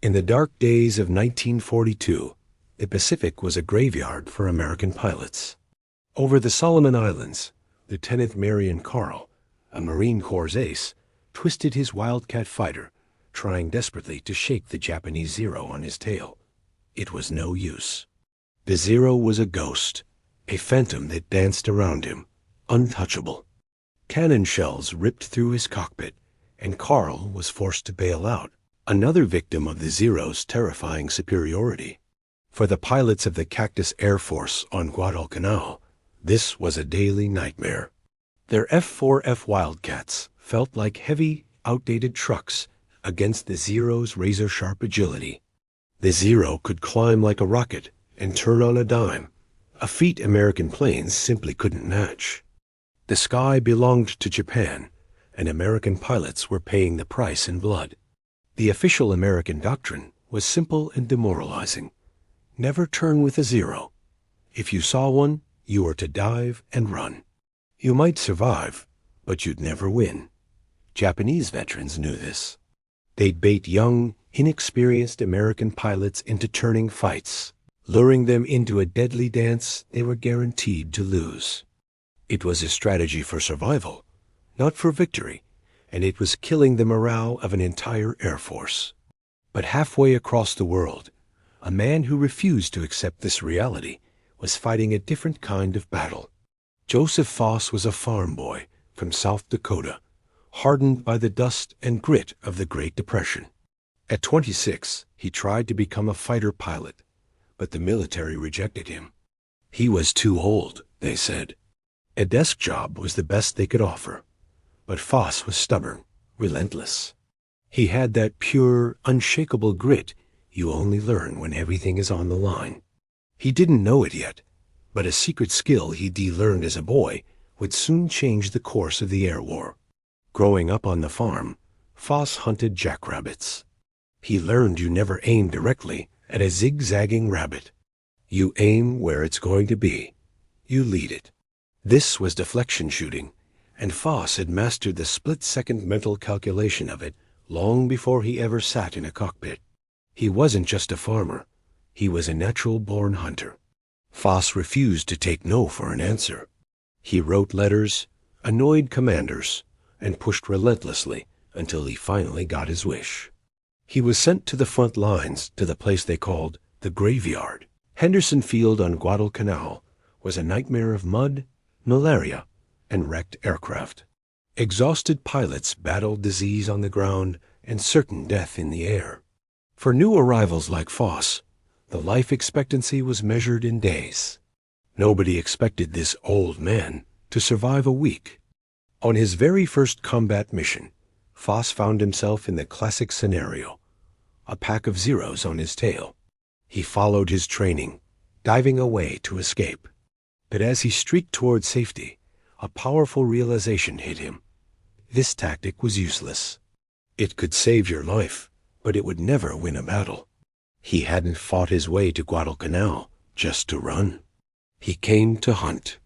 In the dark days of 1942, the Pacific was a graveyard for American pilots. Over the Solomon Islands, Lieutenant Marion Carl, a Marine Corps ace, twisted his Wildcat fighter, trying desperately to shake the Japanese Zero on his tail. It was no use. The Zero was a ghost, a phantom that danced around him, untouchable. Cannon shells ripped through his cockpit, and Carl was forced to bail out, another victim of the Zero's terrifying superiority. For the pilots of the Cactus Air Force on Guadalcanal, this was a daily nightmare. Their F-4F Wildcats felt like heavy, outdated trucks against the Zero's razor-sharp agility. The Zero could climb like a rocket and turn on a dime, a feat American planes simply couldn't match. The sky belonged to Japan, and American pilots were paying the price in blood. The official American doctrine was simple and demoralizing. Never turn with a Zero. If you saw one, you were to dive and run. You might survive, but you'd never win. Japanese veterans knew this. They'd bait young, inexperienced American pilots into turning fights, luring them into a deadly dance they were guaranteed to lose. It was a strategy for survival, not for victory, and it was killing the morale of an entire Air Force. But halfway across the world, a man who refused to accept this reality was fighting a different kind of battle. Joseph Foss was a farm boy from South Dakota, hardened by the dust and grit of the Great Depression. At 26, he tried to become a fighter pilot, but the military rejected him. He was too old, they said. A desk job was the best they could offer. But Foss was stubborn, relentless. He had that pure, unshakable grit you only learn when everything is on the line. He didn't know it yet, but a secret skill he'd learned as a boy would soon change the course of the air war. Growing up on the farm, Foss hunted jackrabbits. He learned you never aim directly at a zigzagging rabbit. You aim where it's going to be. You lead it. This was deflection shooting, and Foss had mastered the split-second mental calculation of it long before he ever sat in a cockpit. He wasn't just a farmer. He was a natural-born hunter. Foss refused to take no for an answer. He wrote letters, annoyed commanders, and pushed relentlessly until he finally got his wish. He was sent to the front lines, to the place they called the graveyard. Henderson Field on Guadalcanal was a nightmare of mud, malaria, and wrecked aircraft. Exhausted pilots battled disease on the ground and certain death in the air. For new arrivals like Foss, the life expectancy was measured in days. Nobody expected this old man to survive a week. On his very first combat mission, Foss found himself in the classic scenario, a pack of Zeros on his tail. He followed his training, diving away to escape. But as he streaked toward safety, a powerful realization hit him. This tactic was useless. It could save your life, but it would never win a battle. He hadn't fought his way to Guadalcanal just to run. He came to hunt.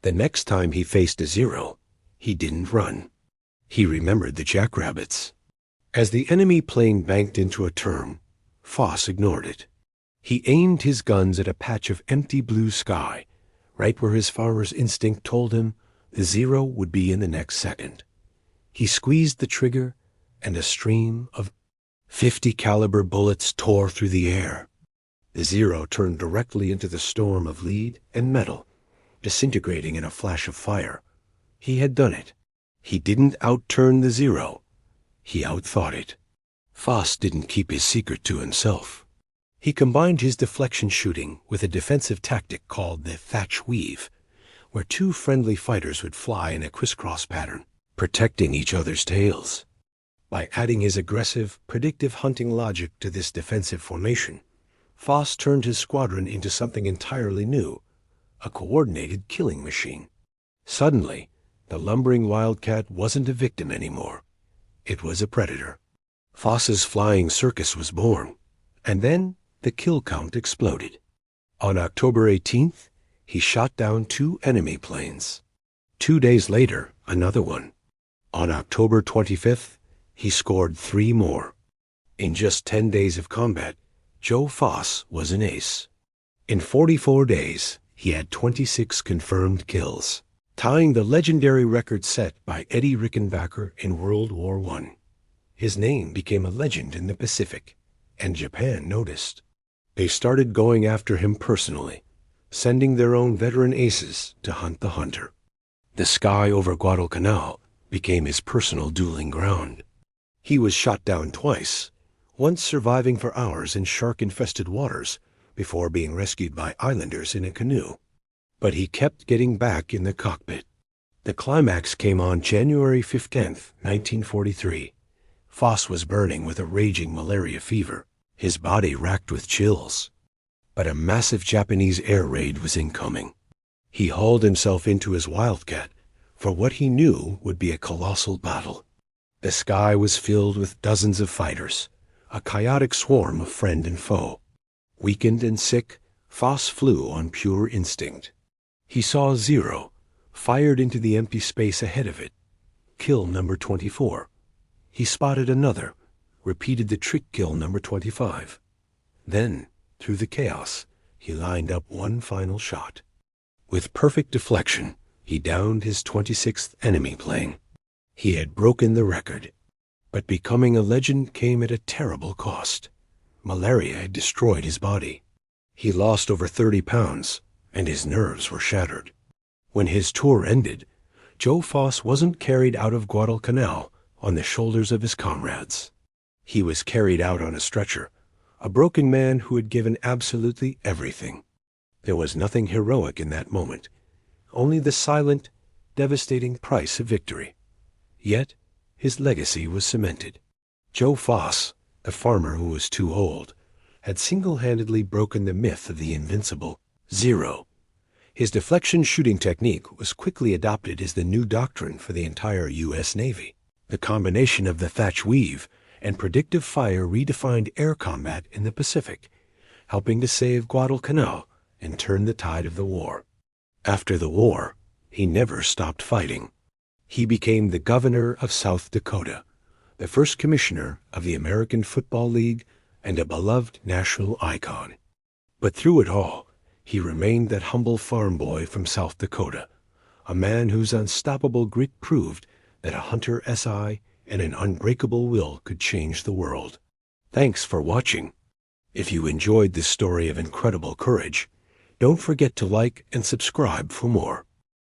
The next time he faced a Zero, he didn't run. He remembered the jackrabbits. As the enemy plane banked into a turn, Foss ignored it. He aimed his guns at a patch of empty blue sky, right where his farmer's instinct told him the Zero would be in the next second. He squeezed the trigger, and a stream of .50 caliber bullets tore through the air. The Zero turned directly into the storm of lead and metal, disintegrating in a flash of fire. He had done it. He didn't outturn the Zero. He outthought it. Foss didn't keep his secret to himself. He combined his deflection shooting with a defensive tactic called the thatch weave, where two friendly fighters would fly in a crisscross pattern, protecting each other's tails. By adding his aggressive, predictive hunting logic to this defensive formation, Foss turned his squadron into something entirely new, a coordinated killing machine. Suddenly, the lumbering Wildcat wasn't a victim anymore. It was a predator. Foss's flying circus was born, and then the kill count exploded. On October 18th, he shot down 2 enemy planes. 2 days later, another one. On October 25th, he scored 3 more. In just 10 days of combat, Joe Foss was an ace. In 44 days, he had 26 confirmed kills, tying the legendary record set by Eddie Rickenbacker in World War I. His name became a legend in the Pacific, and Japan noticed. They started going after him personally, sending their own veteran aces to hunt the hunter. The sky over Guadalcanal became his personal dueling ground. He was shot down twice, once surviving for hours in shark-infested waters before being rescued by islanders in a canoe. But he kept getting back in the cockpit. The climax came on January 15th, 1943. Foss was burning with a raging malaria fever, his body racked with chills. But a massive Japanese air raid was incoming. He hauled himself into his Wildcat for what he knew would be a colossal battle. The sky was filled with dozens of fighters, a chaotic swarm of friend and foe. Weakened and sick, Foss flew on pure instinct. He saw Zero, fired into the empty space ahead of it. Kill number 24. He spotted another, repeated the trick kill number 25. Then, through the chaos, he lined up one final shot. With perfect deflection, he downed his 26th enemy plane. He had broken the record. But becoming a legend came at a terrible cost. Malaria had destroyed his body. He lost over 30 pounds, and his nerves were shattered. When his tour ended, Joe Foss wasn't carried out of Guadalcanal on the shoulders of his comrades. He was carried out on a stretcher, a broken man who had given absolutely everything. There was nothing heroic in that moment, only the silent, devastating price of victory. Yet, his legacy was cemented. Joe Foss, the farmer who was too old, had single-handedly broken the myth of the invincible Zero. His deflection shooting technique was quickly adopted as the new doctrine for the entire U.S. Navy. The combination of the Thatch weave and predictive fire redefined air combat in the Pacific, helping to save Guadalcanal and turn the tide of the war. After the war, he never stopped fighting. He became the governor of South Dakota, the first commissioner of the American Football League, and a beloved national icon. But through it all, he remained that humble farm boy from South Dakota, a man whose unstoppable grit proved that a hunter SI and an unbreakable will could change the world. Thanks for watching. If you enjoyed this story of incredible courage, don't forget to like and subscribe for more.